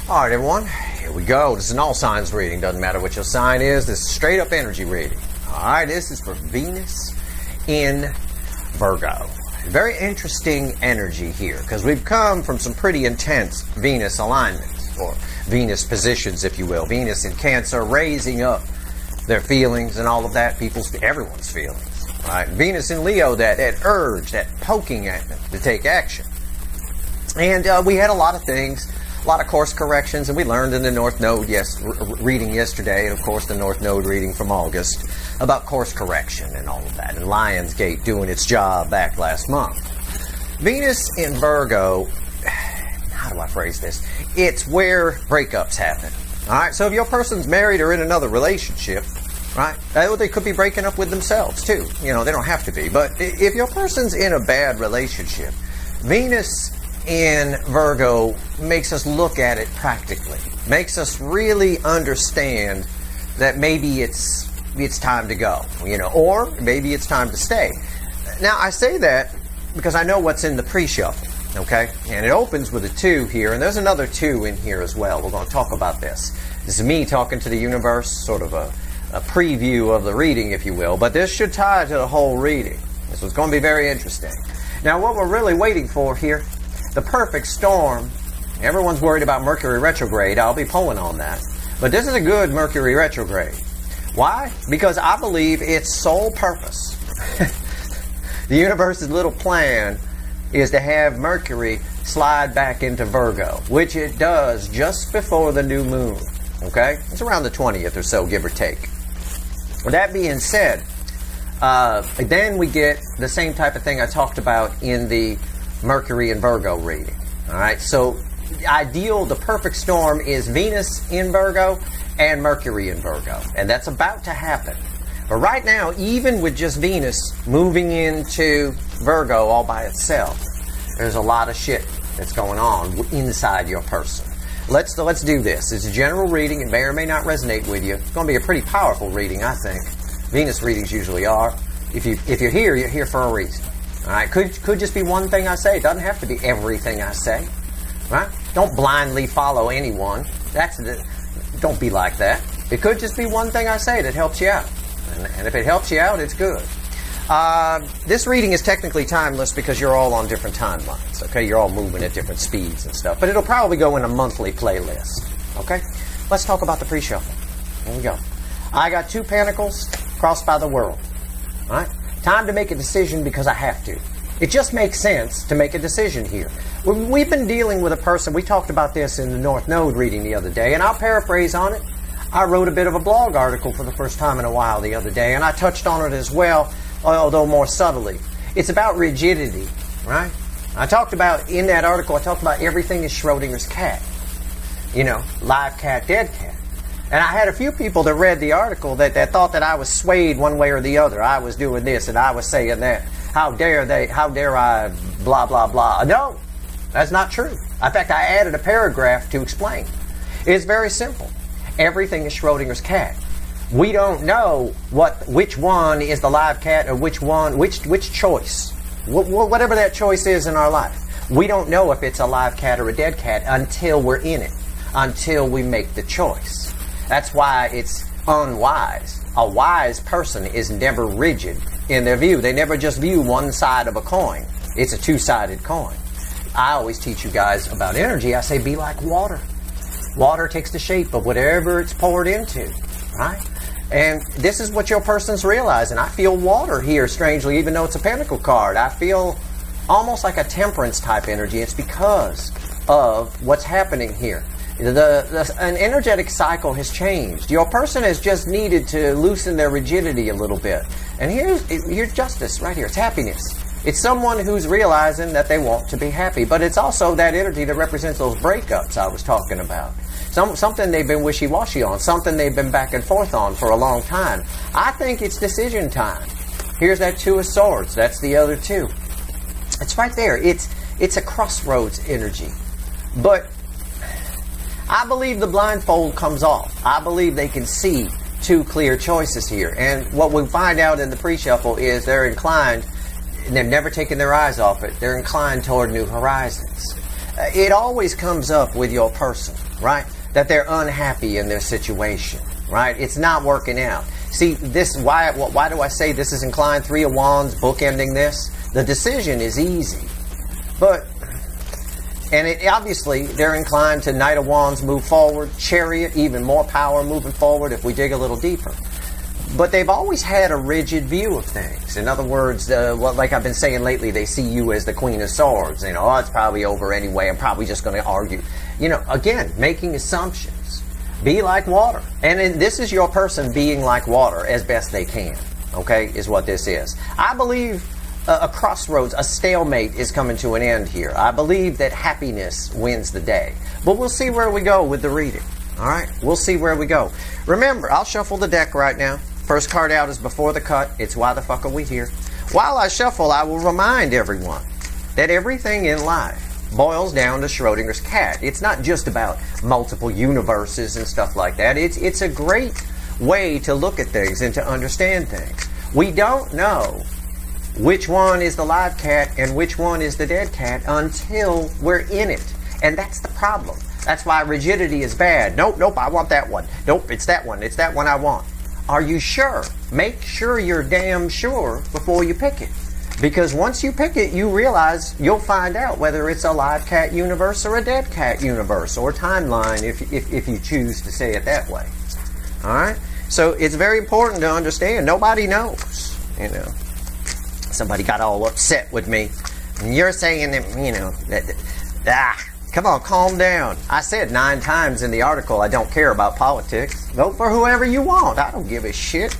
All right, everyone, here we go. This is an all signs reading. Doesn't matter what your sign is. This is straight up energy reading. All right, this is for Venus in Virgo. Very interesting energy here because we've come from some pretty intense Venus alignments, or Venus positions, if you will. Venus in Cancer raising up their feelings and all of that, everyone's feelings. Right? Venus in Leo, that urge, that poking at them to take action. And we had a lot of things, a lot of course corrections, and we learned in the North Node reading yesterday, and of course the North Node reading from August, about course correction and all of that, and Lionsgate doing its job back last month. Venus in Virgo, how do I phrase this? It's where breakups happen. All right, so if your person's married or in another relationship, right, they could be breaking up with themselves too. You know, they don't have to be. But if your person's in a bad relationship, Venus in Virgo makes us look at it practically, makes us really understand that maybe it's time to go, you know, or maybe it's time to stay. Now, I say that because I know what's in the pre-shuffle. Okay, and it opens with a 2 here, and there's another 2 in here as well. We're going to talk about this. This is me talking to the universe, sort of a preview of the reading, if you will, but this should tie to the whole reading. This is going to be very interesting. Now, what we're really waiting for here, the perfect storm. Everyone's worried about Mercury retrograde. I'll be pulling on that. But this is a good Mercury retrograde. Why? Because I believe its sole purpose, the universe's little plan, is to have Mercury slide back into Virgo, which it does just before the new moon. Okay? It's around the 20th or so, give or take. With that being said, then we get the same type of thing I talked about in the Mercury and Virgo reading. Alright, so the perfect storm is Venus in Virgo and Mercury in Virgo. And that's about to happen. But right now, even with just Venus moving into Virgo all by itself, there's a lot of shit that's going on inside your person. Let's do this. It's a general reading. It may or may not resonate with you. It's going to be a pretty powerful reading, I think. Venus readings usually are. If you're here for a reason. All right? Could just be one thing I say. It doesn't have to be everything I say. Right? Don't blindly follow anyone. Don't be like that. It could just be one thing I say that helps you out. And if it helps you out, it's good. This reading is technically timeless because you're all on different timelines. Okay, you're all moving at different speeds and stuff. But it'll probably go in a monthly playlist. Okay, let's talk about the pre-shuffle. Here we go. I got 2 pentacles crossed by the world. All right, time to make a decision because I have to. It just makes sense to make a decision here. We've been dealing with a person. We talked about this in the North Node reading the other day, and I'll paraphrase on it. I wrote a bit of a blog article for the first time in a while the other day, and I touched on it as well, although more subtly. It's about rigidity, right? In that article, I talked about everything is Schrodinger's cat. You know, live cat, dead cat. And I had a few people that read the article that thought that I was swayed one way or the other. I was doing this and I was saying that. How dare I, blah, blah, blah. No, that's not true. In fact, I added a paragraph to explain. It's very simple. Everything is Schrodinger's cat. We don't know which one is the live cat or which choice. Whatever that choice is in our life. We don't know if it's a live cat or a dead cat until we're in it. Until we make the choice. That's why it's unwise. A wise person is never rigid in their view. They never just view one side of a coin. It's a two-sided coin. I always teach you guys about energy. I say be like water. Water takes the shape of whatever it's poured into, right? And this is what your person's realizing. I feel water here, strangely, even though it's a pentacle card. I feel almost like a temperance type energy. It's because of what's happening here. An energetic cycle has changed. Your person has just needed to loosen their rigidity a little bit. And here's justice right here. It's happiness. It's someone who's realizing that they want to be happy. But it's also that energy that represents those breakups I was talking about. Something they've been wishy-washy on. Something they've been back and forth on for a long time. I think it's decision time. Here's that Two of Swords. That's the other two. It's right there. It's a crossroads energy. But I believe the blindfold comes off. I believe they can see two clear choices here. And what we find out in the pre-shuffle is they're inclined, and they've never taken their eyes off it, they're inclined toward new horizons. it always comes up with your person, right? That they're unhappy in their situation, right? It's not working out. See, why do I say this is inclined? Three of Wands, bookending this. The decision is easy, obviously they're inclined to Knight of Wands, move forward, Chariot, even more power moving forward if we dig a little deeper. But they've always had a rigid view of things. In other words, like I've been saying lately, they see you as the Queen of Swords. You know, oh, it's probably over anyway. I'm probably just going to argue. You know, again, making assumptions. Be like water. And this is your person being like water as best they can. Okay, is what this is. I believe a crossroads, a stalemate is coming to an end here. I believe that happiness wins the day. But we'll see where we go with the reading. All right, we'll see where we go. Remember, I'll shuffle the deck right now. First card out is Before the Cut. It's Why the Fuck Are We Here? While I shuffle, I will remind everyone that everything in life boils down to Schrodinger's cat. It's not just about multiple universes and stuff like that. It's a great way to look at things and to understand things. We don't know which one is the live cat and which one is the dead cat until we're in it. And that's the problem. That's why rigidity is bad. Nope, I want that one. Nope, it's that one. It's that one I want. Are you sure? Make sure you're damn sure before you pick it. Because once you pick it, you realize you'll find out whether it's a live cat universe or a dead cat universe or timeline if you choose to say it that way. All right? So it's very important to understand. Nobody knows, you know. Somebody got all upset with me. And you're saying that, you know, come on, calm down. I said 9 times in the article I don't care about politics. Vote for whoever you want. I don't give a shit.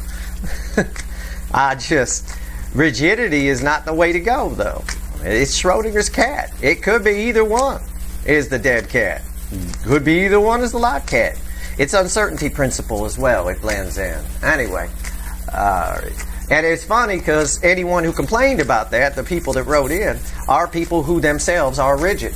Rigidity is not the way to go, though. It's Schrodinger's cat. It could be either one is the dead cat. Could be either one is the live cat. It's uncertainty principle as well. It blends in. Anyway, and it's funny because anyone who complained about that, the people that wrote in, are people who themselves are rigid.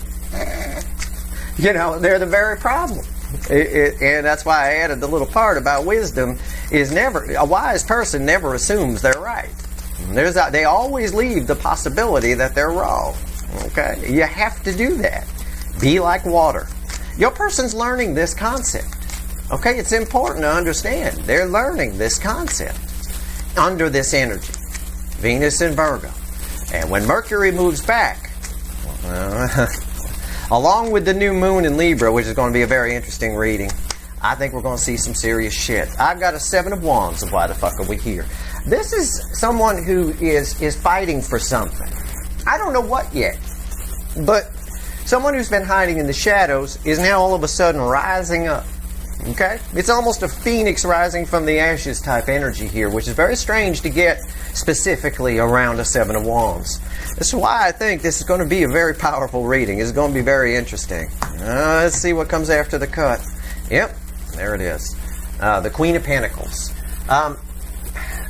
You know, they're the very problem. And that's why I added the little part about wisdom is a wise person never assumes they're right. They always leave the possibility that they're wrong. Okay? You have to do that. Be like water. Your person's learning this concept. Okay? It's important to understand. They're learning this concept under this energy. Venus in Virgo. And when Mercury moves back, along with the new moon in Libra, which is going to be a very interesting reading, I think we're going to see some serious shit. I've got a 7 of Wands of Why the Fuck Are We Here? This is someone who is fighting for something. I don't know what yet, but someone who's been hiding in the shadows is now all of a sudden rising up. Okay? It's almost a phoenix rising from the ashes type energy here, which is very strange to get specifically around a 7 of Wands. That's why I think this is going to be a very powerful reading. It's going to be very interesting. Let's see what comes after the cut. Yep, there it is. The Queen of Pentacles.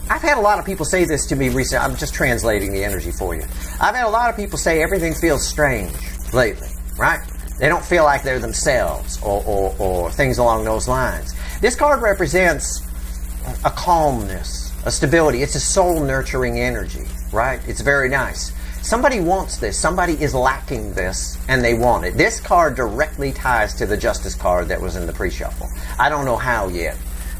I've had a lot of people say this to me recently. I'm just translating the energy for you. I've had a lot of people say everything feels strange lately, right? They don't feel like they're themselves or things along those lines. This card represents a calmness, a stability. It's a soul-nurturing energy, right? It's very nice. Somebody wants this. Somebody is lacking this, and they want it. This card directly ties to the Justice card that was in the pre-shuffle. I don't know how yet,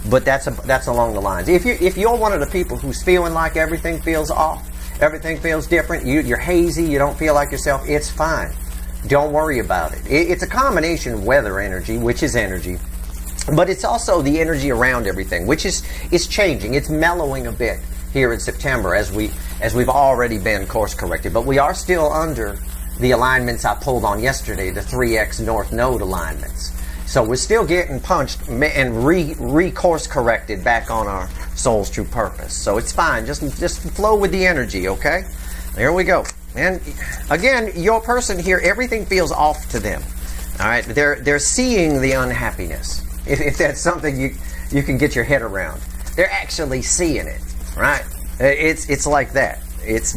but that's along the lines. If you're one of the people who's feeling like everything feels off, everything feels different, you're hazy, you don't feel like yourself, it's fine. Don't worry about it. It's a combination of weather energy, which is energy, but it's also the energy around everything, which is changing. It's mellowing a bit here in September as we've already been course corrected, but we are still under the alignments I pulled on yesterday, the 3x North Node alignments. So we're still getting punched and re-course corrected back on our soul's true purpose. So it's fine. Just flow with the energy, okay? There we go. And again, your person here, everything feels off to them. All right, they're seeing the unhappiness. If that's something you can get your head around, they're actually seeing it, right? It's like that. It's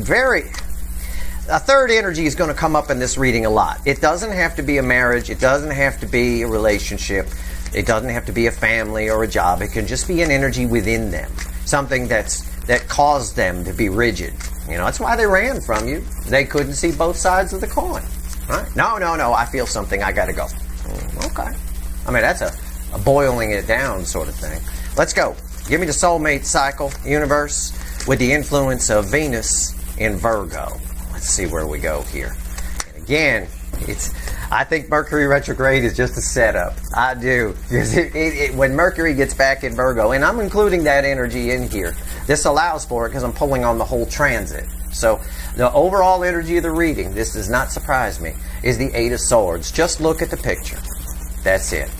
a third energy is going to come up in this reading a lot. It doesn't have to be a marriage. It doesn't have to be a relationship. It doesn't have to be a family or a job. It can just be an energy within them, something that caused them to be rigid. You know, that's why they ran from you. They couldn't see both sides of the coin. Right? No, I feel something. I got to go. Okay. I mean, that's a boiling it down sort of thing. Let's go. Give me the soulmate cycle, universe, with the influence of Venus in Virgo. Let's see where we go here. And again, I think Mercury retrograde is just a setup. I do. When Mercury gets back in Virgo, and I'm including that energy in here, this allows for it because I'm pulling on the whole transit. So the overall energy of the reading, this does not surprise me, is the Eight of Swords. Just look at the picture. That's it.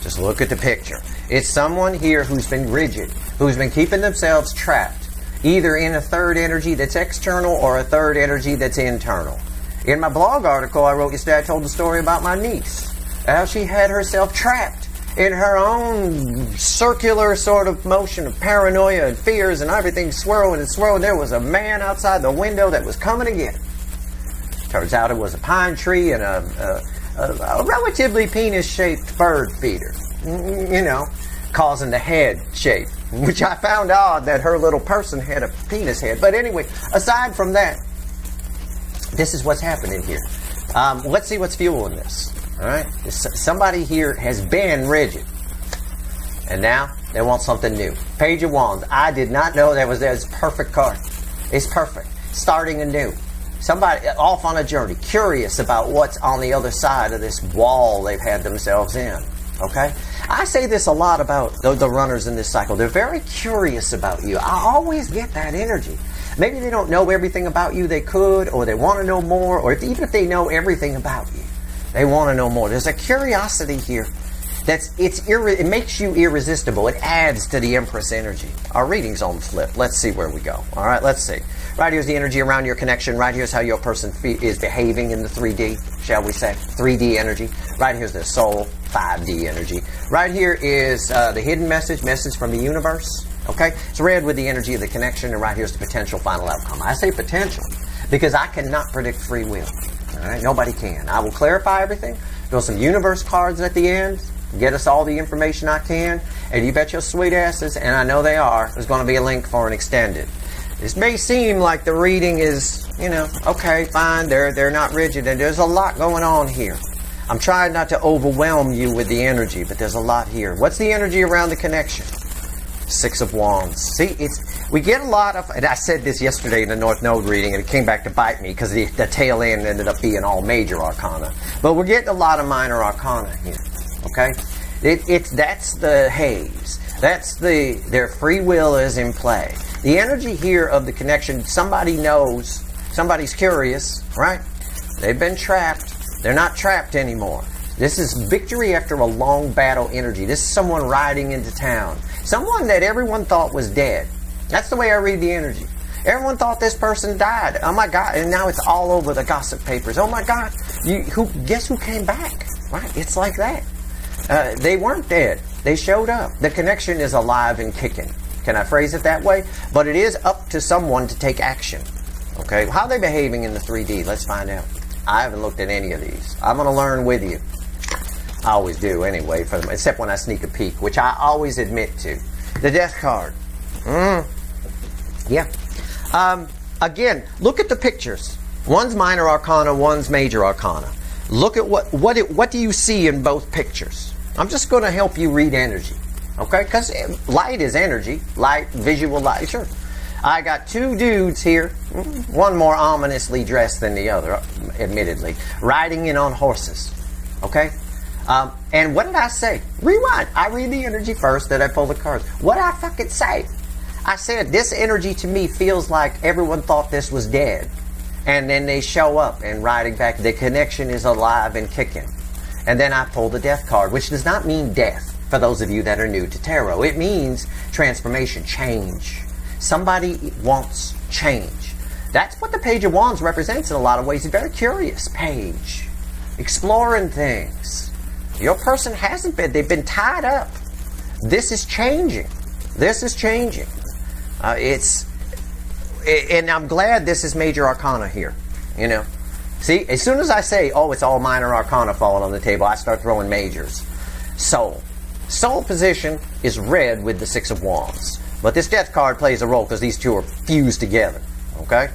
Just look at the picture. It's someone here who's been rigid, who's been keeping themselves trapped, either in a third energy that's external or a third energy that's internal. In my blog article I wrote yesterday, I told the story about my niece, how she had herself trapped in her own circular sort of motion of paranoia and fears and everything swirling and swirling. There was a man outside the window that was coming to get her. Turns out it was a pine tree and a relatively penis-shaped bird feeder, you know, causing the head shape, which I found odd that her little person had a penis head. But anyway, aside from that, this is what's happening here. Let's see what's fueling this. All right, somebody here has been rigid, and now they want something new. Page of Wands. I did not know that was there. It's a perfect card. It's perfect. Starting anew. Somebody off on a journey, curious about what's on the other side of this wall they've had themselves in. Okay? I say this a lot about the runners in this cycle. They're very curious about you. I always get that energy. Maybe they don't know everything about you they could, or they want to know more, or even if they know everything about you, they want to know more. There's a curiosity here it makes you irresistible. It adds to the Empress energy. Our reading's on the flip. Let's see where we go. All right, let's see. Right here's the energy around your connection. Right here's how your person is behaving in the 3D, shall we say. 3D energy. Right here's the soul, 5D energy. Right here is the hidden message from the universe. Okay? It's red with the energy of the connection, and right here's the potential final outcome. I say potential because I cannot predict free will. All right? Nobody can. I will clarify everything. Throw some universe cards at the end. Get us all the information I can. And you bet your sweet asses, and I know they are, there's going to be a link for an extended. This may seem like the reading is, you know, okay, fine, they're not rigid, and there's a lot going on here. I'm trying not to overwhelm you with the energy, but there's a lot here. What's the energy around the connection? Six of Wands. See, we get a lot of, and I said this yesterday in the North Node reading, and it came back to bite me because the tail end ended up being all major arcana. But we're getting a lot of minor arcana here. Okay? That's the haze. That's their free will is in play. The energy here of the connection, somebody knows, somebody's curious, right? They've been trapped. They're not trapped anymore. This is victory after a long battle energy. This is someone riding into town. Someone that everyone thought was dead. That's the way I read the energy. Everyone thought this person died. Oh my God. And now it's all over the gossip papers. Oh my God. Guess who came back? Right? It's like that. They weren't dead. They showed up. The connection is alive and kicking. Can I phrase it that way? But it is up to someone to take action. Okay? How are they behaving in the 3D? Let's find out. I haven't looked at any of these. I'm going to learn with you. I always do anyway, except when I sneak a peek, which I always admit to. The Death card. Yeah. Again, look at the pictures. One's minor arcana, one's major arcana. Look at what do you see in both pictures? I'm just going to help you read energy. Okay? Because light is energy. Light, visual light. Sure. I got two dudes here, one more ominously dressed than the other, admittedly, riding in on horses. Okay? And what did I say? Rewind. I read the energy first, then I pull the cards. What did I fucking say? I said, this energy to me feels like everyone thought this was dead. And then they show up and riding back. The connection is alive and kicking. And then I pull the Death card, which does not mean death, for those of you that are new to tarot. It means transformation, change. Somebody wants change. That's what the Page of Wands represents in a lot of ways. It's a very curious page. Exploring things. Your person hasn't been. They've been tied up. This is changing. This is changing. And I'm glad this is major arcana here. You know. See, as soon as I say, oh, it's all minor arcana falling on the table, I start throwing majors. Soul. Soul position is red with the Six of Wands. But this Death card plays a role because these two are fused together. Okay?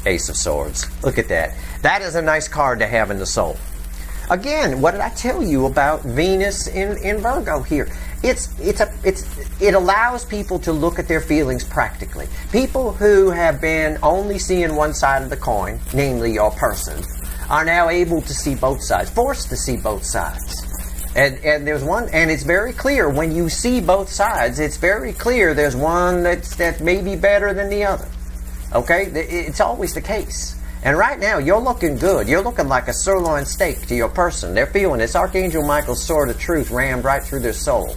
Ace of Swords. Look at that. That is a nice card to have in the soul. Again, what did I tell you about Venus in Virgo here? It allows people to look at their feelings practically. People who have been only seeing one side of the coin, namely your person, are now able to see both sides, forced to see both sides. And there's one, and it's very clear when you see both sides, it's very clear there's one that may be better than the other. Okay? It's always the case. And right now, you're looking good. You're looking like a sirloin steak to your person. They're feeling this Archangel Michael's sword of truth rammed right through their soul.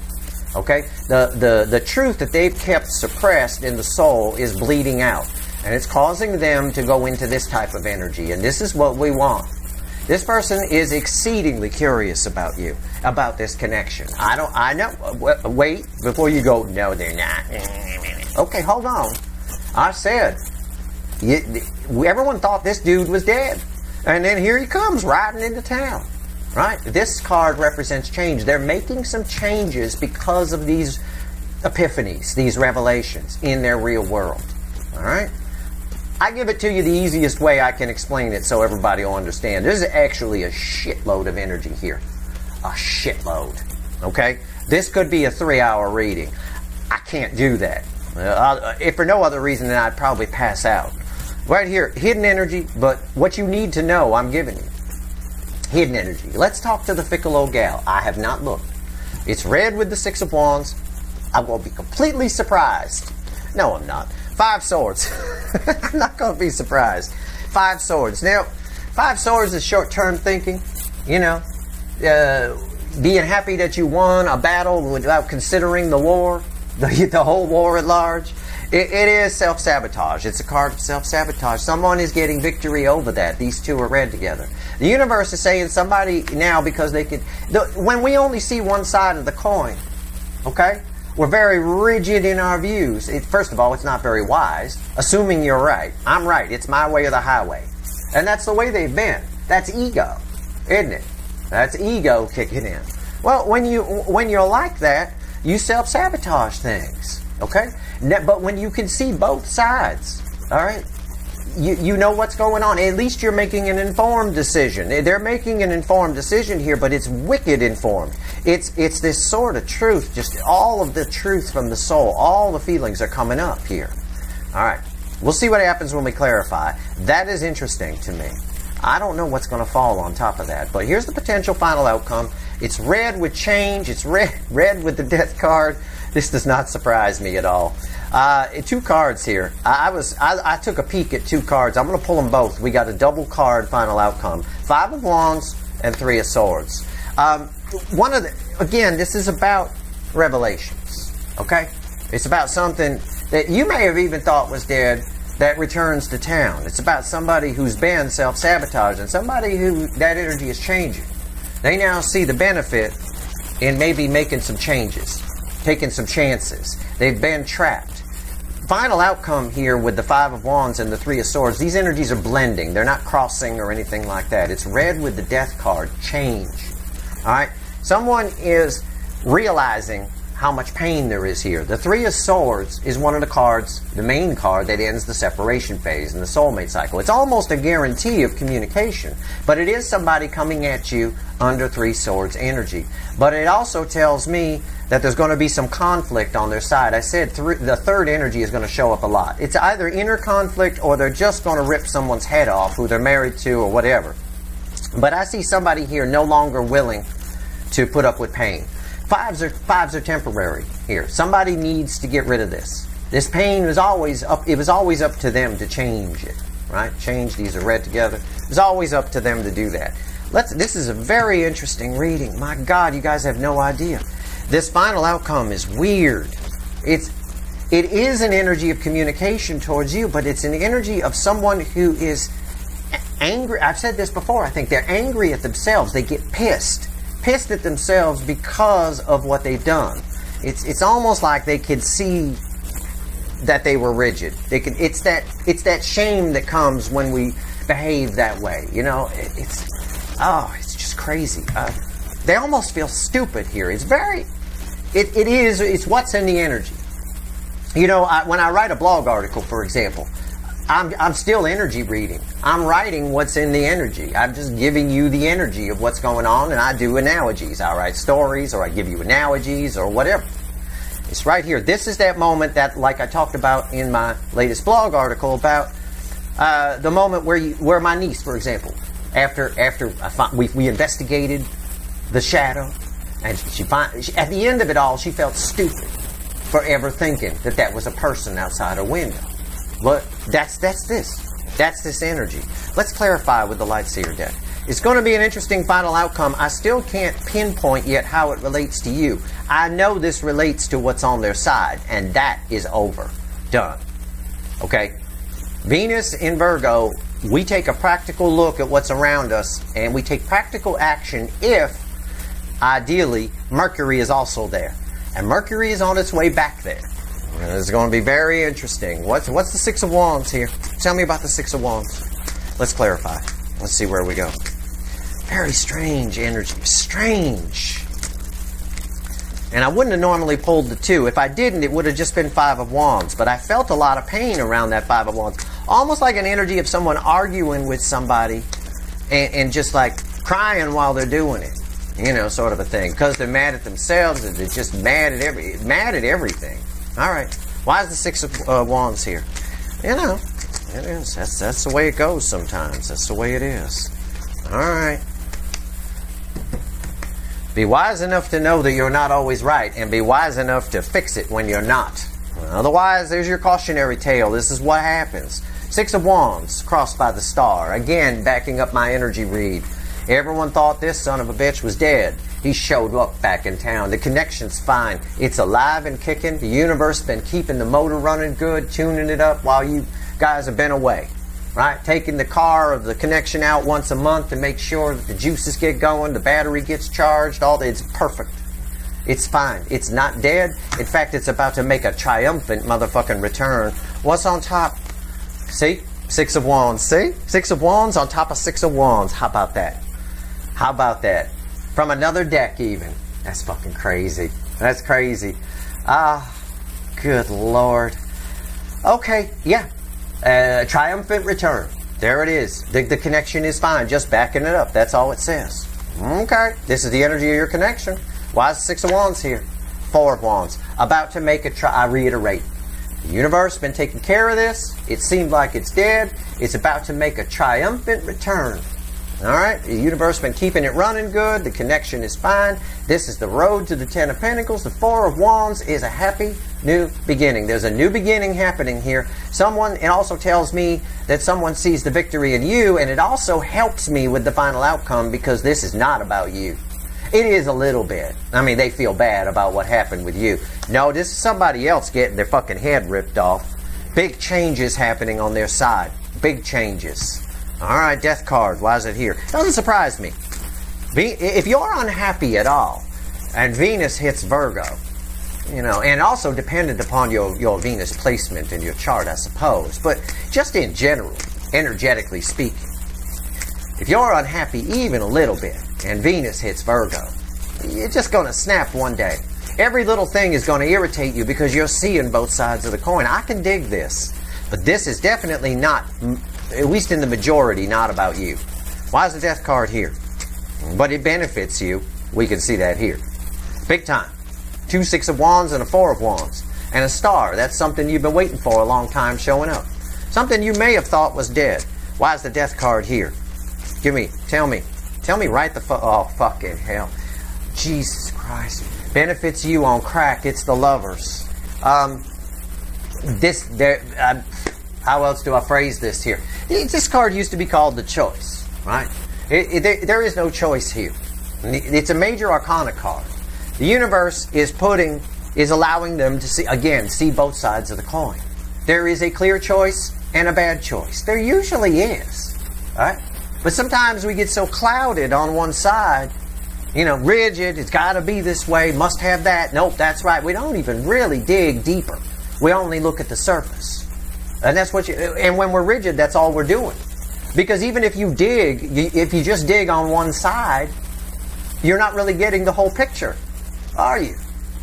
Okay? The truth that they've kept suppressed in the soul is bleeding out. And it's causing them to go into this type of energy. And this is what we want. This person is exceedingly curious about you, about this connection. I know. Wait, before you go, no, they're not. Okay, hold on. I said, everyone thought this dude was dead. And then here he comes riding into town. Right? This card represents change. They're making some changes because of these epiphanies, these revelations in their real world. All right? I give it to you the easiest way I can explain it so everybody will understand. There's actually a shitload of energy here. A shitload. Okay? This could be a 3-hour reading. I can't do that. If for no other reason, then I'd probably pass out. Right here, hidden energy, but what you need to know, I'm giving you. Hidden energy. Let's talk to the fickle old gal. I have not looked. It's red with the 6 of Wands. I will be completely surprised. No, I'm not. 5 Swords. I'm not going to be surprised. 5 Swords. Now, 5 Swords is short-term thinking. You know, being happy that you won a battle without considering the war, the whole war at large. It is self-sabotage. It's a card of self-sabotage. Someone is getting victory over that. These two are read together. The universe is saying somebody now, because they could... when we only see one side of the coin, okay? We're very rigid in our views. First of all, it's not very wise. Assuming you're right. I'm right. It's my way or the highway. And that's the way they've been. That's ego, isn't it? That's ego kicking in. Well, when you're like that, you self-sabotage things. Okay? But when you can see both sides, all right, you know what's going on. At least you're making an informed decision. They're making an informed decision here, but it's wicked informed. It's this sort of truth, just all of the truth from the soul. All the feelings are coming up here. All right. We'll see what happens when we clarify. That is interesting to me. I don't know what's going to fall on top of that, but here's the potential final outcome. It's red with change. It's red with the death card. This does not surprise me at all. 2 cards here. I took a peek at 2 cards. I'm going to pull them both. We got a double card final outcome. 5 of Wands and 3 of Swords. Again, this is about revelations. Okay? It's about something that you may have even thought was dead that returns to town. It's about somebody who's been self-sabotaged and somebody who that energy is changing. They now see the benefit in maybe making some changes, taking some chances. They've been trapped. Final outcome here with the 5 of Wands and the 3 of Swords, these energies are blending. They're not crossing or anything like that. It's red with the death card, change. All right? Someone is realizing how much pain there is here. The 3 of Swords is one of the cards, the main card that ends the separation phase in the soulmate cycle. It's almost a guarantee of communication, but it is somebody coming at you under 3 Swords energy. But it also tells me that there's going to be some conflict on their side. I said the third energy is going to show up a lot. It's either inner conflict or they're just going to rip someone's head off who they're married to or whatever. But I see somebody here no longer willing to put up with pain. Fives are temporary here. Somebody needs to get rid of this. This pain was always up. It was always up to them to change it, right? Change. These are read together. It was always up to them to do that. This is a very interesting reading. My God, you guys have no idea. This final outcome is weird. It is an energy of communication towards you, but it's an energy of someone who is angry. I've said this before. I think they're angry at themselves. They get pissed at themselves because of what they've done. It's almost like they could see that they were rigid. It's that shame that comes when we behave that way. You know, it's just crazy. They almost feel stupid here. It's what's in the energy. You know, when I write a blog article, for example, I'm still energy reading. I'm writing what's in the energy. I'm just giving you the energy of what's going on, and I do analogies. I write stories, or I give you analogies, or whatever. It's right here. This is that moment that, like I talked about in my latest blog article, about the moment where my niece, for example, after we investigated the shadow, and at the end of it all, she felt stupid for ever thinking that was a person outside her window. But that's this energy. Let's clarify with the Light Seer deck. It's going to be an interesting final outcome. I still can't pinpoint yet how it relates to you. I know this relates to what's on their side, and that is over. Done. Okay? Venus in Virgo, we take a practical look at what's around us, and we take practical action if, ideally, Mercury is also there. And Mercury is on its way back there. It's going to be very interesting. What's the Six of Wands here? Tell me about the Six of Wands. Let's clarify. Let's see where we go. Very strange energy. Strange. And I wouldn't have normally pulled the 2. If I didn't, it would have just been Five of Wands. But I felt a lot of pain around that Five of Wands. Almost like an energy of someone arguing with somebody and just like crying while they're doing it. You know, sort of a thing. Because they're mad at themselves. They're just mad at everything. All right. Why is the Six of Wands here? You know, it is. That's the way it goes sometimes. That's the way it is. All right. Be wise enough to know that you're not always right, and be wise enough to fix it when you're not. Otherwise, there's your cautionary tale. This is what happens. Six of Wands, crossed by the star. Again, backing up my energy read. Everyone thought this son of a bitch was dead. He showed up back in town. The connection's fine. It's alive and kicking. The universe been keeping the motor running good, tuning it up while you guys have been away. Right? Taking the car or the connection out once a month to make sure that the juices get going, the battery gets charged, it's perfect. It's fine. It's not dead. In fact, it's about to make a triumphant motherfucking return. What's on top? See? Six of Wands. See? Six of Wands on top of Six of Wands. How about that? How about that? From another deck even. That's fucking crazy. That's crazy. Good Lord. Okay, yeah. Triumphant return. There it is. The connection is fine. Just backing it up. That's all it says. Okay. This is the energy of your connection. Why is the Six of Wands here? Four of Wands. About to make I reiterate. The universe been taking care of this. It seemed like it's dead. It's about to make a triumphant return. Alright, the universe been keeping it running good. The connection is fine. This is the road to the Ten of Pentacles. The Four of Wands is a happy new beginning. There's a new beginning happening here. It also tells me that someone sees the victory in you, and it also helps me with the final outcome because this is not about you. It is a little bit. I mean, they feel bad about what happened with you. No, this is somebody else getting their fucking head ripped off. Big changes happening on their side. Big changes. Alright, Death card. Why is it here? Doesn't surprise me. If you're unhappy at all, and Venus hits Virgo, you know, and also dependent upon your Venus placement in your chart, I suppose, but just in general, energetically speaking, if you're unhappy even a little bit, and Venus hits Virgo, you're just going to snap one day. Every little thing is going to irritate you because you're seeing both sides of the coin. I can dig this, but this is definitely not, at least in the majority, not about you. Why is the Death card here? But it benefits you. We can see that here. Big time. 2 Six of Wands and a 4 of Wands. And a star. That's something you've been waiting for a long time showing up. Something you may have thought was dead. Why is the Death card here? Tell me right the fuck, oh fucking hell. Jesus Christ. Benefits you on crack. It's the Lovers. How else do I phrase this here? This card used to be called the Choice, right? There is no choice here. It's a major arcana card. The universe is allowing them to see both sides of the coin. There is a clear choice and a bad choice. There usually is, right? But sometimes we get so clouded on one side, you know, rigid, it's got to be this way, must have that. Nope, that's right. We don't even really dig deeper. We only look at the surface. And that's and when we're rigid, that's all we're doing. Because even if you just dig on one side, you're not really getting the whole picture, are you?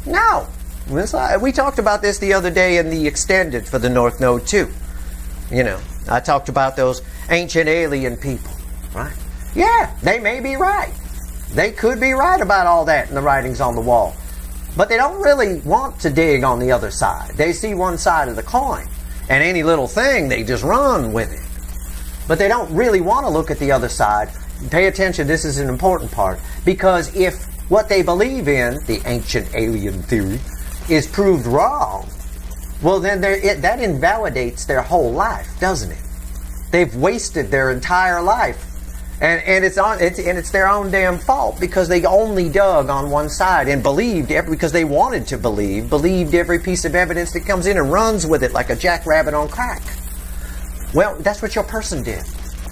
No. We talked about this the other day in the extended for the North Node too. You know, I talked about those ancient alien people, right? Yeah, they may be right. They could be right about all that in the writings on the wall. But they don't really want to dig on the other side. They see one side of the coin. And any little thing, they just run with it. But they don't really want to look at the other side. Pay attention, this is an important part. Because if what they believe in, the ancient alien theory, is proved wrong, well then that invalidates their whole life, doesn't it? They've wasted their entire life. And it's their own damn fault because they only dug on one side and believed because they wanted to believed every piece of evidence that comes in and runs with it like a jackrabbit on crack. Well, that's what your person did.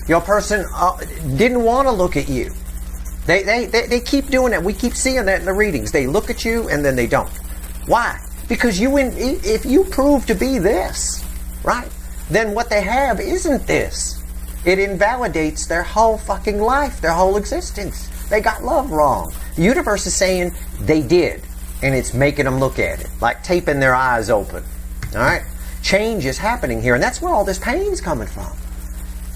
Your person didn't want to look at you. They keep doing that. We keep seeing that in the readings. They look at you and then they don't. Why? Because if you prove to be this, right, then what they have isn't this. It invalidates their whole fucking life, their whole existence. They got love wrong. The universe is saying they did, and it's making them look at it, like taping their eyes open. All right? Change is happening here, and that's where all this pain's coming from.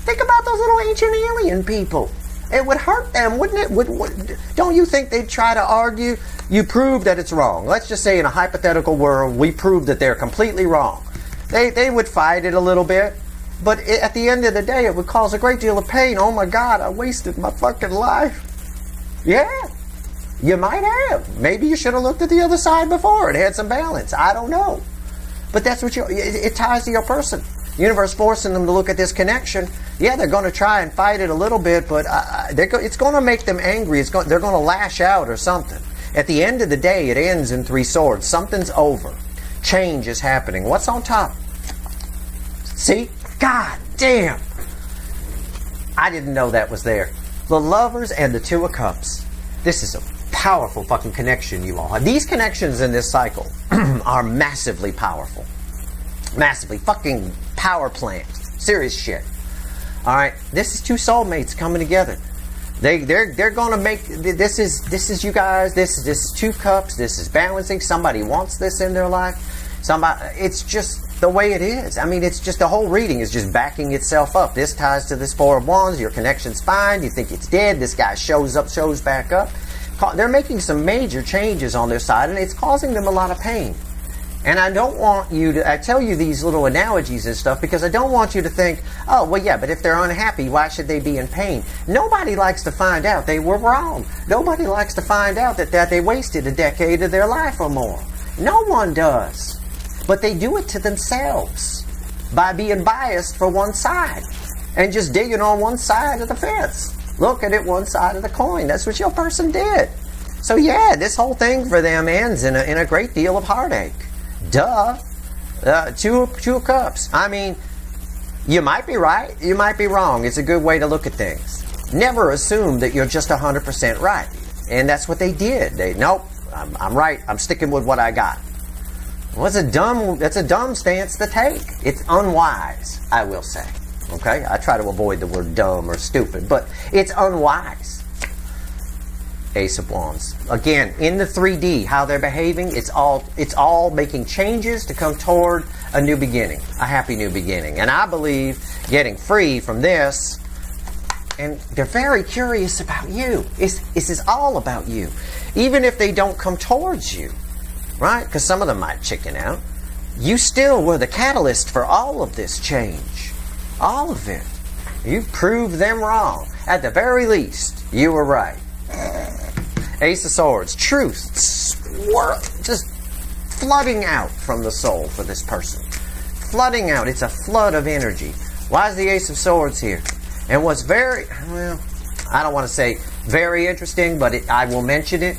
Think about those little ancient alien people. It would hurt them, wouldn't it? Don't you think they'd try to argue? You prove that it's wrong. Let's just say in a hypothetical world, we prove that they're completely wrong. They would fight it a little bit. But at the end of the day, it would cause a great deal of pain. Oh my God, I wasted my fucking life. Yeah, you might have. Maybe you should have looked at the other side before and had some balance. I don't know. But that's what it ties to your person. Universe forcing them to look at this connection. Yeah, they're going to try and fight it a little bit, but it's going to make them angry. They're going to lash out or something. At the end of the day, it ends in 3 swords. Something's over. Change is happening. What's on top? See? God damn! I didn't know that was there. The Lovers and the 2 of Cups. This is a powerful fucking connection you all have. These connections in this cycle are massively powerful. Massively. Fucking power plant. Serious shit. Alright? This is 2 soulmates coming together. They're gonna make this is you guys, this is 2 cups, this is balancing. Somebody wants this in their life. It's just the way it is. I mean, it's just the whole reading is just backing itself up. This ties to this 4 of Wands. Your connection's fine. You think it's dead. This guy shows back up. They're making some major changes on their side, and it's causing them a lot of pain. And I don't want you to, I tell you these little analogies and stuff because I don't want you to think, oh, well, yeah, but if they're unhappy, why should they be in pain? Nobody likes to find out they were wrong. Nobody likes to find out that they wasted a decade of their life or more. No one does. But they do it to themselves by being biased for one side and just digging on one side of the fence. Looking at one side of the coin. That's what your person did. So yeah, this whole thing for them ends in a great deal of heartache. Duh. 2 of Cups. I mean, you might be right, you might be wrong. It's a good way to look at things. Never assume that you're just 100% right. And that's what they did. Nope, I'm right. I'm sticking with what I got. Well, that's a dumb stance to take. It's unwise, I will say. Okay? I try to avoid the word dumb or stupid, but it's unwise. Ace of Wands. Again, in the 3D, how they're behaving, it's all making changes to come toward a new beginning, a happy new beginning. And I believe getting free from this, and they're very curious about you. This is all about you. Even if they don't come towards you. Right? Because some of them might chicken out. You still were the catalyst for all of this change. All of it. You proved them wrong. At the very least, you were right. Ace of Swords. Truth. Just flooding out from the soul for this person. Flooding out. It's a flood of energy. Why is the Ace of Swords here? And what's very, well, I don't want to say very interesting, but I will mention it.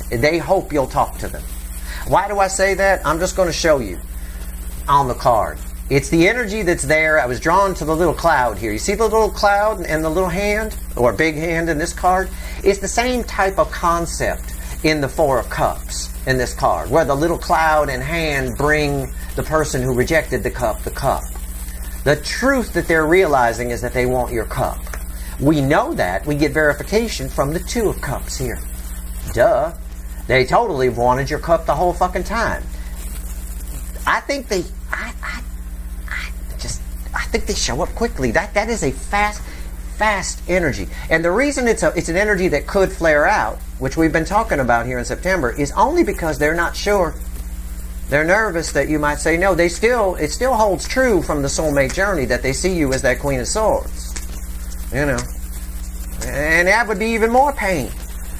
They hope you'll talk to them. Why do I say that? I'm just going to show you on the card. It's the energy that's there. I was drawn to the little cloud here. You see the little cloud and the little hand, or big hand in this card? It's the same type of concept in the 4 of Cups in this card, where the little cloud and hand bring the person who rejected the cup. The truth that they're realizing is that they want your cup. We know that. We get verification from the 2 of Cups here. Duh. They totally wanted your cup the whole fucking time. I think think they show up quickly. That is a fast energy. And the reason it's an energy that could flare out, which we've been talking about here in September, is only because they're not sure. They're nervous that you might say no. It still holds true from the soulmate journey that they see you as that Queen of Swords. You know. And that would be even more pain.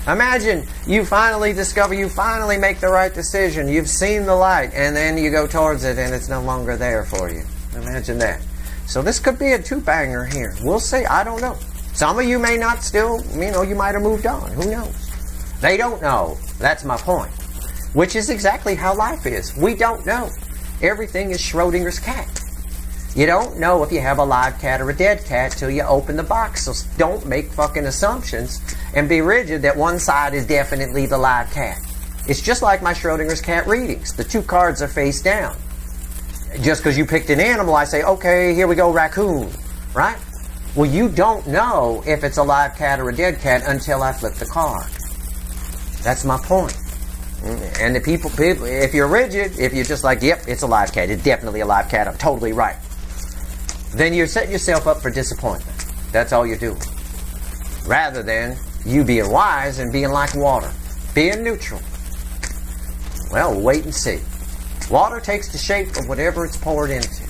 Imagine you finally discover, you finally make the right decision, you've seen the light, and then you go towards it and it's no longer there for you. Imagine that. So this could be a two-banger here. We'll see. I don't know. Some of you may not still, you know, you might have moved on. Who knows? They don't know. That's my point. Which is exactly how life is. We don't know. Everything is Schrodinger's cat. You don't know if you have a live cat or a dead cat till you open the box. So don't make fucking assumptions and be rigid that one side is definitely the live cat. It's just like my Schrodinger's cat readings. The two cards are face down. Just because you picked an animal, I say, okay, here we go, raccoon, right? Well, you don't know if it's a live cat or a dead cat until I flip the card. That's my point. And the people, if you're rigid, if you're just like, yep, it's a live cat, it's definitely a live cat, I'm totally right, then you're setting yourself up for disappointment. That's all you're doing. Rather than you being wise and being like water, being neutral. Well, we'll wait and see. Water takes the shape of whatever it's poured into.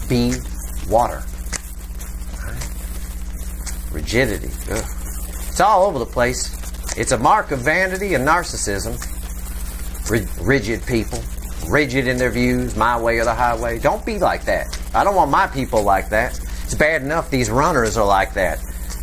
Be water. Right? Rigidity. Ugh. It's all over the place. It's a mark of vanity and narcissism. Rigid people. Rigid in their views. My way or the highway. Don't be like that. I don't want my people like that. It's bad enough these runners are like that.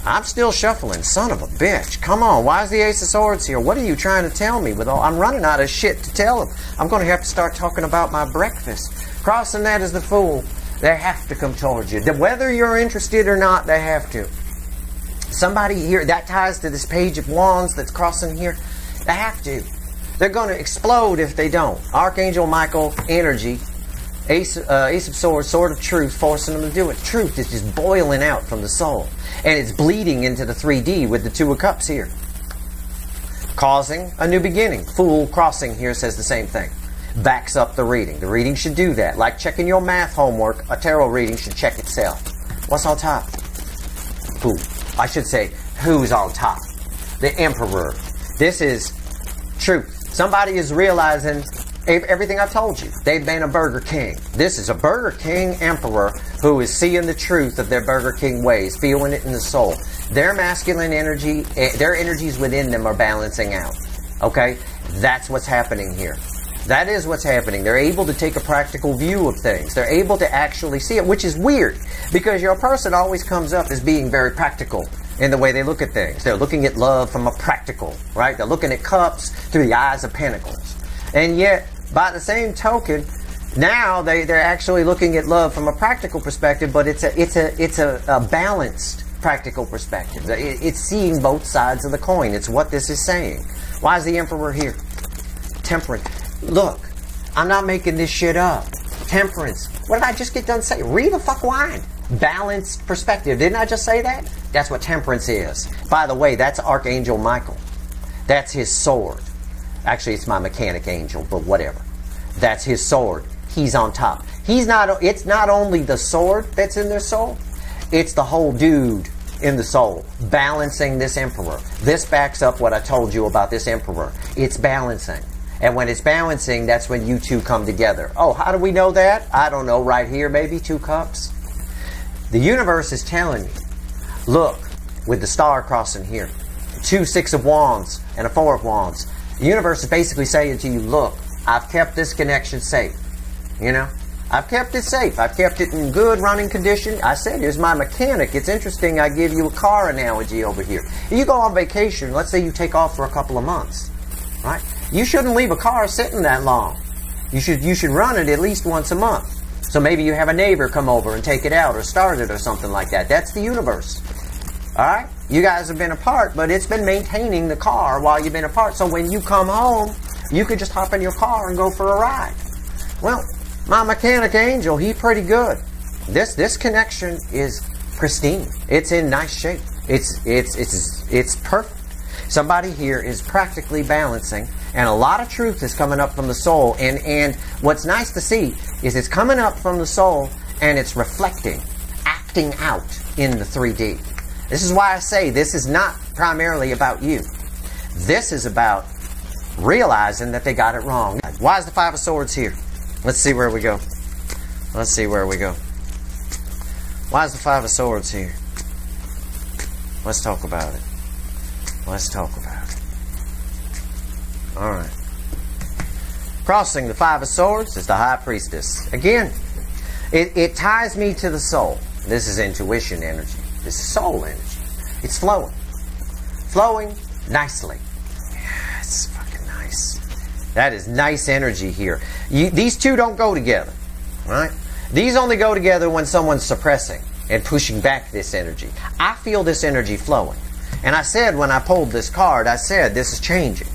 I'm still shuffling. Son of a bitch. Come on. Why is the Ace of Swords here? What are you trying to tell me? I'm running out of shit to tell them. I'm going to have to start talking about my breakfast. Crossing that as the Fool. They have to come towards you. Whether you're interested or not, they have to. Somebody here, that ties to this Page of Wands that's crossing here. They have to. They're going to explode if they don't. Archangel Michael energy. Ace of Swords, Sword of Truth, forcing them to do it. Truth is just boiling out from the soul. And it's bleeding into the 3D with the Two of Cups here. Causing a new beginning. Fool crossing here says the same thing. Backs up the reading. The reading should do that. Like checking your math homework, a tarot reading should check itself. What's on top? Fool. I should say, who's on top? The Emperor. This is truth. Somebody is realizing everything I've told you. They've been a Burger King. This is a Burger King emperor who is seeing the truth of their Burger King ways, feeling it in the soul. Their masculine energy, their energies within them are balancing out. Okay? That's what's happening here. That is what's happening. They're able to take a practical view of things. They're able to actually see it, which is weird because your person always comes up as being very practical in the way they look at things. They're looking at love from a practical, right? They're looking at cups through the eyes of pentacles. And yet, by the same token, now they're actually looking at love from a practical perspective, but it's a balanced practical perspective. It's seeing both sides of the coin. It's what this is saying. Why is the Emperor here? Temperance. Look, I'm not making this shit up. Temperance. What did I just get done saying? Read the fuck line. Balanced perspective. Didn't I just say that? That's what temperance is. By the way, that's Archangel Michael. That's his sword. Actually, it's my mechanic angel, but whatever. That's his sword. He's on top. It's not only the sword that's in their soul, it's the whole dude in the soul, balancing this Emperor. This backs up what I told you about this Emperor. It's balancing. And when it's balancing, that's when you two come together. Oh, how do we know that? I don't know. Right here, maybe 2 cups. The universe is telling you, look, with the star crossing here, 2 6 of Wands and a 4 of Wands. The universe is basically saying to you, look, I've kept this connection safe. You know? I've kept it safe. I've kept it in good running condition. I said, here's my mechanic. It's interesting I give you a car analogy over here. If you go on vacation, let's say you take off for a couple of months, right? You shouldn't leave a car sitting that long. You should run it at least once a month. So maybe you have a neighbor come over and take it out or start it or something like that. That's the universe. Alright? You guys have been apart, but it's been maintaining the car while you've been apart. So when you come home, you could just hop in your car and go for a ride. Well, my mechanic angel, he's pretty good. This connection is pristine. It's in nice shape. It's perfect. Somebody here is practically balancing, and a lot of truth is coming up from the soul. And what's nice to see is it's coming up from the soul and it's reflecting. acting out in the 3D. This is why I say this is not primarily about you. This is about realizing that they got it wrong. Why is the Five of Swords here? Let's see where we go. Let's see where we go. Why is the Five of Swords here? Let's talk about it. Let's talk about it. Alright. Crossing the Five of Swords is the High Priestess. Again, it ties me to the soul. This is intuition energy. This is soul energy. It's flowing. Flowing nicely. Yeah, it's fucking nice. That is nice energy here. These two don't go together. Right? These only go together when someone's suppressing and pushing back this energy. I feel this energy flowing. And I said when I pulled this card, I said this is changing.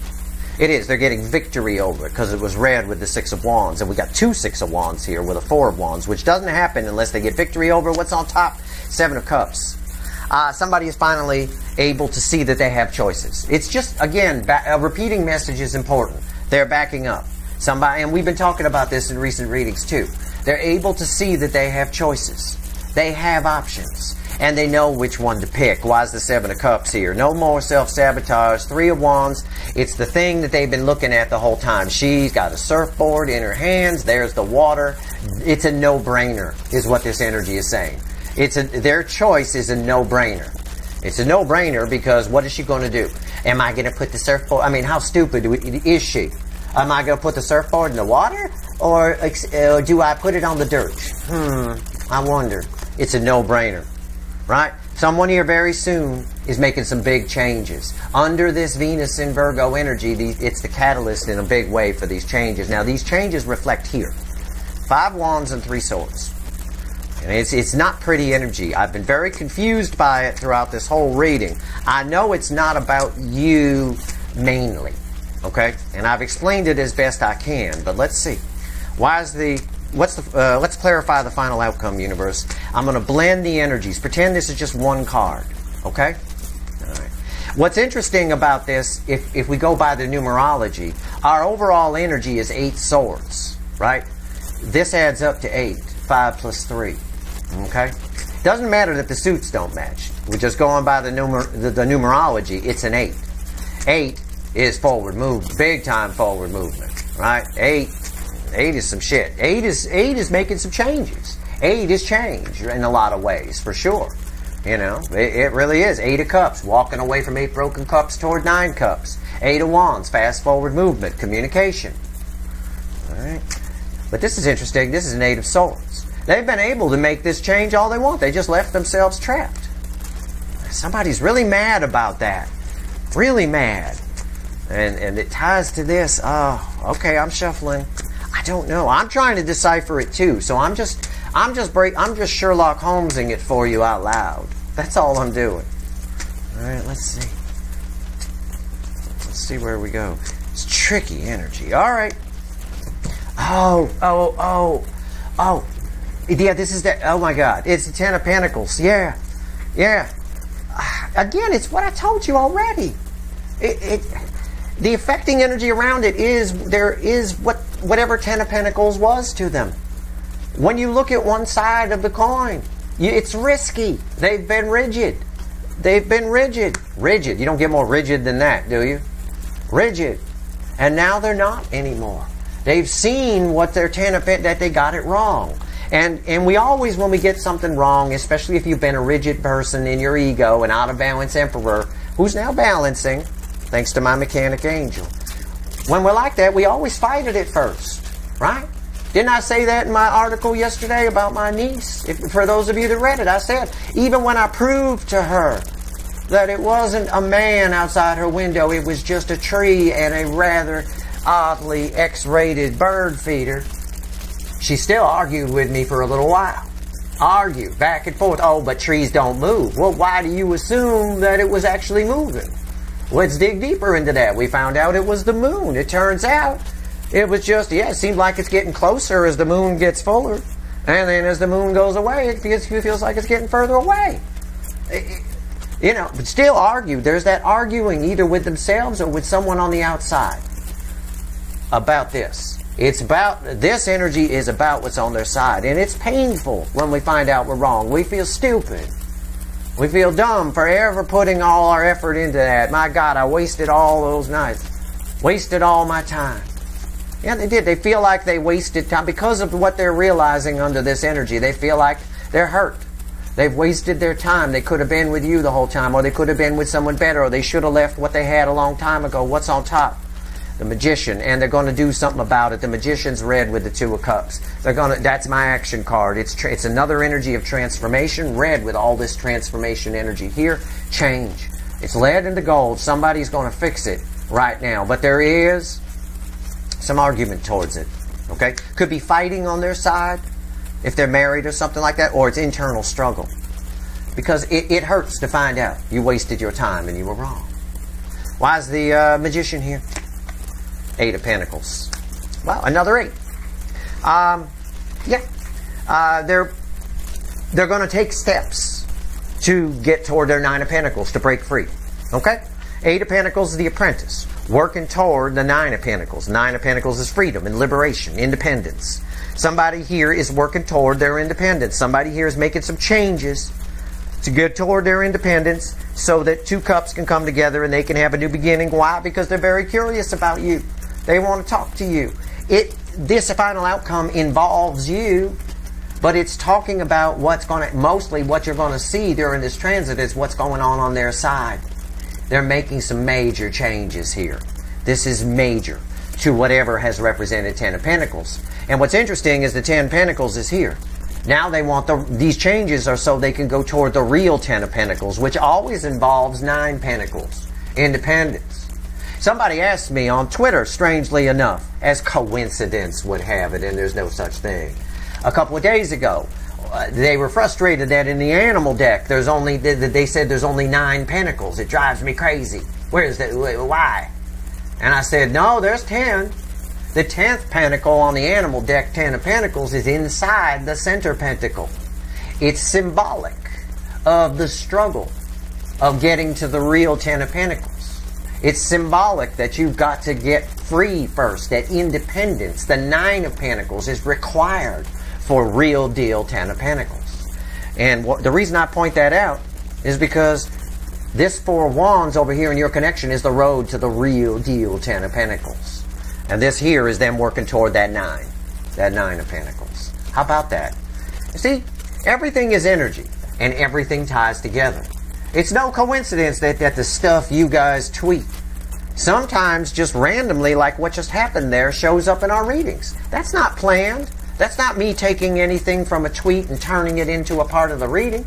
It is. They're getting victory over it because it was red with the Six of Wands. And we got two Six of Wands here with a Four of Wands, which doesn't happen unless they get victory over what's on top. Seven of Cups. Somebody is finally able to see that they have choices. It's just, again, a repeating message is important. They're backing up. Somebody, and we've been talking about this in recent readings too. They're able to see that they have choices. They have options. And they know which one to pick. Why is the Seven of Cups here? No more self-sabotage. Three of Wands. It's the thing that they've been looking at the whole time. She's got a surfboard in her hands. There's the water. It's a no-brainer, is what this energy is saying. Their choice is a no-brainer. It's a no-brainer because what is she going to do? Am I going to put the surfboard? I mean, how stupid is she? Am I going to put the surfboard in the water? Or do I put it on the dirt? I wonder. It's a no-brainer. Right? Someone here very soon is making some big changes. Under this Venus in Virgo energy, it's the catalyst in a big way for these changes. Now, these changes reflect here. Five Wands and Three Swords. And it's not pretty energy. I've been very confused by it throughout this whole reading. I know it's not about you mainly. Okay? And I've explained it as best I can. But let's see. Let's clarify the final outcome, universe. I'm going to blend the energies. Pretend this is just one card. Okay? All right. What's interesting about this, if we go by the numerology, our overall energy is 8 swords. Right? This adds up to 8. 5 plus 3. Okay? Doesn't matter that the suits don't match. We're just going by the numerology. It's an 8. 8 is forward movement. Big time forward movement. Right? 8 is some shit. 8 is making some changes. 8 is change in a lot of ways, for sure. You know, it really is. 8 of Cups, walking away from 8 broken cups toward 9 cups. 8 of Wands, fast forward movement, communication. All right. But this is interesting. This is an 8 of Swords. They've been able to make this change all they want. They just left themselves trapped. Somebody's really mad about that. Really mad. And it ties to this. Oh, okay, I'm shuffling. I don't know. I'm trying to decipher it too. So I'm just Sherlock Holmesing it for you out loud. That's all I'm doing. All right, let's see. Let's see where we go. It's tricky energy. All right. Oh. Yeah, this is that. Oh my God. It's the 10 of Pentacles. Yeah. Again, it's what I told you already. The affecting energy around it is whatever 10 of Pentacles was to them. When you look at one side of the coin, it's risky. They've been rigid. Rigid. You don't get more rigid than that, do you? Rigid. And now they're not anymore. They've seen what their 10 of Pentacles, that they got it wrong. And we always, when we get something wrong, especially if you've been a rigid person in your ego, an out of balance emperor, who's now balancing, thanks to my mechanic angel. When we're like that, we always fight it at first, right? Didn't I say that in my article yesterday about my niece? For those of you that read it, I said, even when I proved to her that it wasn't a man outside her window, it was just a tree and a rather oddly X-rated bird feeder, she still argued with me for a little while. Argued back and forth. Oh, but trees don't move. Well, why do you assume that it was actually moving? Let's dig deeper into that. We found out it was the moon. It turns out it was just, it seemed like it's getting closer as the moon gets fuller. And then as the moon goes away, it feels like it's getting further away. But still argue. There's that arguing either with themselves or with someone on the outside about this. This energy is about what's on their side. And it's painful when we find out we're wrong. We feel stupid. We feel dumb for ever putting all our effort into that. My God, I wasted all those nights. Wasted all my time. Yeah, they did. They feel like they wasted time because of what they're realizing under this energy. They feel like they're hurt. They've wasted their time. They could have been with you the whole time, or they could have been with someone better, or they should have left what they had a long time ago. What's on top? The Magician, and they're going to do something about it. The Magician's red with the Two of Cups. That's my action card. It's another energy of transformation, red with all this transformation energy here. Change. It's lead into gold. Somebody's going to fix it right now, but there is some argument towards it. Okay, could be fighting on their side if they're married or something like that, or it's internal struggle because it hurts to find out you wasted your time and you were wrong. Why is the Magician here? 8 of Pentacles. Well, another 8. They're going to take steps to get toward their 9 of Pentacles to break free. Okay? 8 of Pentacles is the Apprentice, working toward the 9 of Pentacles. 9 of Pentacles is freedom and liberation, independence. Somebody here is working toward their independence. Somebody here is making some changes to get toward their independence so that 2 cups can come together and they can have a new beginning. Why? Because they're very curious about you. They want to talk to you. This final outcome involves you, but it's talking about mostly what you're going to see during this transit is what's going on their side. They're making some major changes here. This is major to whatever has represented 10 of Pentacles. And what's interesting is the 10 of Pentacles is here. Now they want these changes are so they can go toward the real 10 of Pentacles, which always involves 9 Pentacles. Independence. Somebody asked me on Twitter, strangely enough, as coincidence would have it, and there's no such thing, a couple of days ago, they were frustrated that in the animal deck, they said there's only 9 Pentacles. It drives me crazy. Why? And I said, no, there's 10. The 10th Pentacle on the animal deck, 10 of Pentacles, is inside the center Pentacle. It's symbolic of the struggle of getting to the real 10 of Pentacles. It's symbolic that you've got to get free first, that independence. The 9 of Pentacles is required for real deal 10 of Pentacles. And the reason I point that out is because this 4 of Wands over here in your connection is the road to the real deal 10 of Pentacles. And this here is them working toward that 9 of Pentacles. How about that? You see, everything is energy and everything ties together. It's no coincidence that the stuff you guys tweet sometimes just randomly, like what just happened there, shows up in our readings. That's not planned. That's not me taking anything from a tweet and turning it into a part of the reading.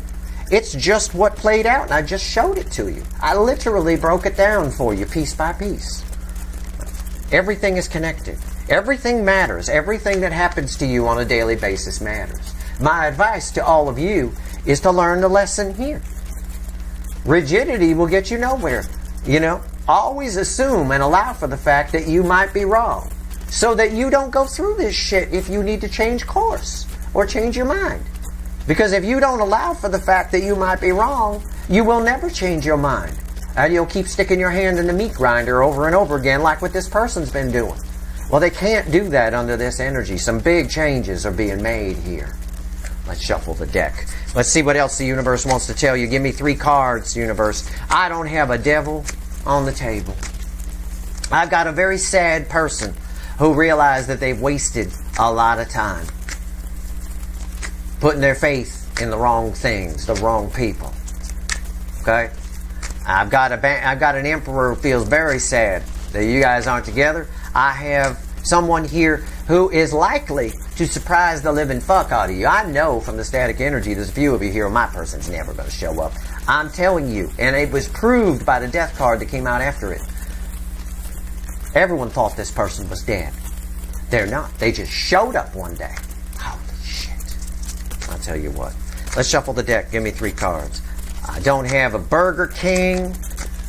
It's just what played out, and I just showed it to you. I literally broke it down for you piece by piece. Everything is connected. Everything matters. Everything that happens to you on a daily basis matters. My advice to all of you is to learn the lesson here. Rigidity will get you nowhere. You know, always assume and allow for the fact that you might be wrong so that you don't go through this shit if you need to change course or change your mind. Because if you don't allow for the fact that you might be wrong, you will never change your mind. And you'll keep sticking your hand in the meat grinder over and over again like what this person's been doing. Well, they can't do that under this energy. Some big changes are being made here. Let's shuffle the deck. Let's see what else the universe wants to tell you. Give me 3 cards, universe. I don't have a devil on the table. I've got a very sad person who realized that they've wasted a lot of time putting their faith in the wrong things, the wrong people. Okay? I've got an emperor who feels very sad that you guys aren't together. I have someone here who is likely to surprise the living fuck out of you. I know from the static energy, there's a few of you here, my person's never going to show up. I'm telling you, and it was proved by the death card that came out after it. Everyone thought this person was dead. They're not. They just showed up one day. Holy shit. I'll tell you what. Let's shuffle the deck. Give me 3 cards. I don't have a Burger King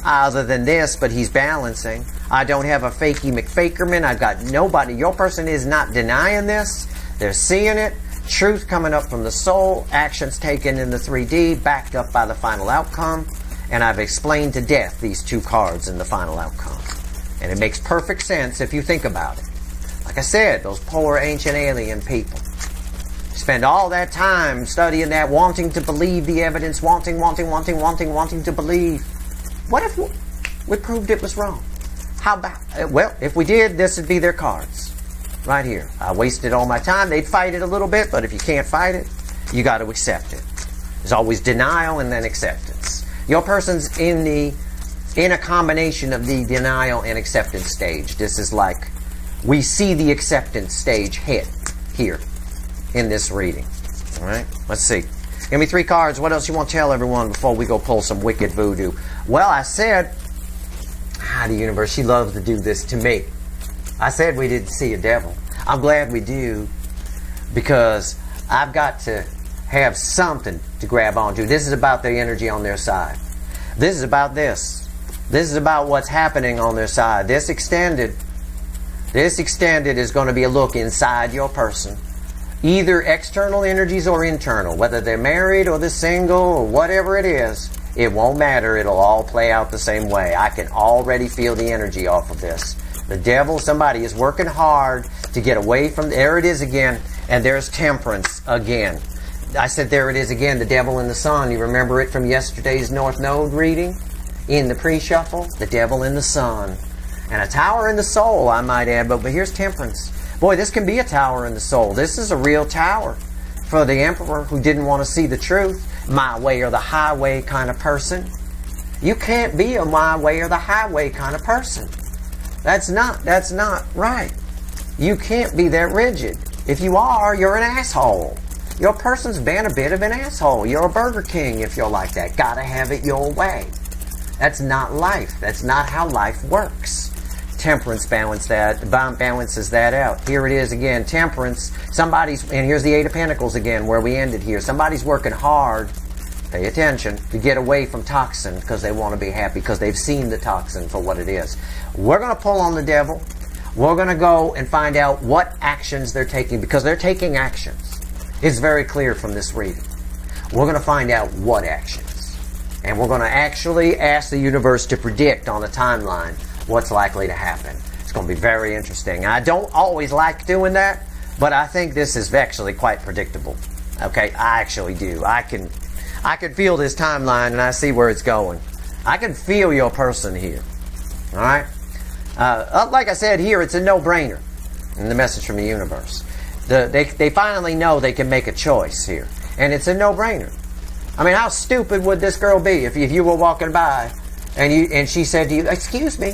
other than this, but he's balancing. I don't have a fakey McFakerman. I've got nobody. Your person is not denying this. They're seeing it. Truth coming up from the soul. Actions taken in the 3D, backed up by the final outcome. And I've explained to death these 2 cards in the final outcome. And it makes perfect sense if you think about it. Like I said, those poor ancient alien people spend all that time studying that, wanting to believe the evidence, wanting to believe. What if we proved it was wrong? How about, well, if we did, this would be their cards. Right here. I wasted all my time. They'd fight it a little bit, but if you can't fight it, you got to accept it. There's always denial and then acceptance. Your person's in a combination of the denial and acceptance stage. This is like, we see the acceptance stage hit here in this reading. All right, let's see. Give me 3 cards. What else you want to tell everyone before we go pull some wicked voodoo? Well, I said, the universe, she loves to do this to me. I said we didn't see a devil. I'm glad we do, because I've got to have something to grab onto. This is about the energy on their side. This is about this. This is about what's happening on their side. This extended is going to be a look inside your person. Either external energies or internal. Whether they're married or they're single or whatever it is, it won't matter. It'll all play out the same way. I can already feel the energy off of this. The devil, somebody is working hard to get away from, there it is again, and there's temperance again. I said there it is again, the devil in the sun. You remember it from yesterday's North Node reading? In the pre-shuffle, the devil in the sun. And a tower in the soul, I might add, but here's temperance. Boy, this can be a tower in the soul. This is a real tower for the emperor who didn't want to see the truth. My way or the highway kind of person. You can't be a my way or the highway kind of person. That's not right. You can't be that rigid. If you are, you're an asshole. Your person's been a bit of an asshole. You're a Burger King if you're like that. Gotta have it your way. That's not life. That's not how life works. Temperance balances that out. Here it is again. Temperance. And here's the 8 of Pentacles again, where we ended here. Somebody's working hard, pay attention, to get away from toxin because they want to be happy, because they've seen the toxin for what it is. We're going to pull on the devil. We're going to go and find out what actions they're taking, because they're taking actions. It's very clear from this reading. We're going to find out what actions. And we're going to actually ask the universe to predict on a timeline what's likely to happen. It's going to be very interesting. I don't always like doing that, but I think this is actually quite predictable. Okay, I actually do. I can feel this timeline and I see where it's going. I can feel your person here. All right? Like I said here, it's a no-brainer in the message from the universe. They finally know they can make a choice here. And it's a no-brainer. I mean, how stupid would this girl be if you were walking by and she said to you, "Excuse me,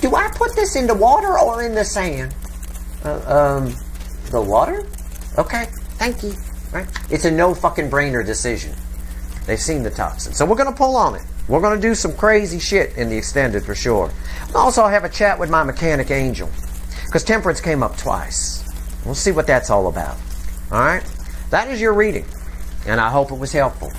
do I put this in the water or in the sand?" The water? Okay, thank you. Right? It's a no-fucking-brainer decision. They've seen the toxin. So we're going to pull on it. We're going to do some crazy shit in the extended for sure. I'll also have a chat with my mechanic angel, because temperance came up twice. We'll see what that's all about. All right? That is your reading, and I hope it was helpful.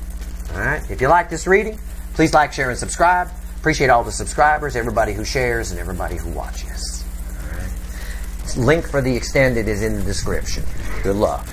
All right? If you like this reading, please like, share, and subscribe. Appreciate all the subscribers, everybody who shares, and everybody who watches. All right? Link for the extended is in the description. Good luck.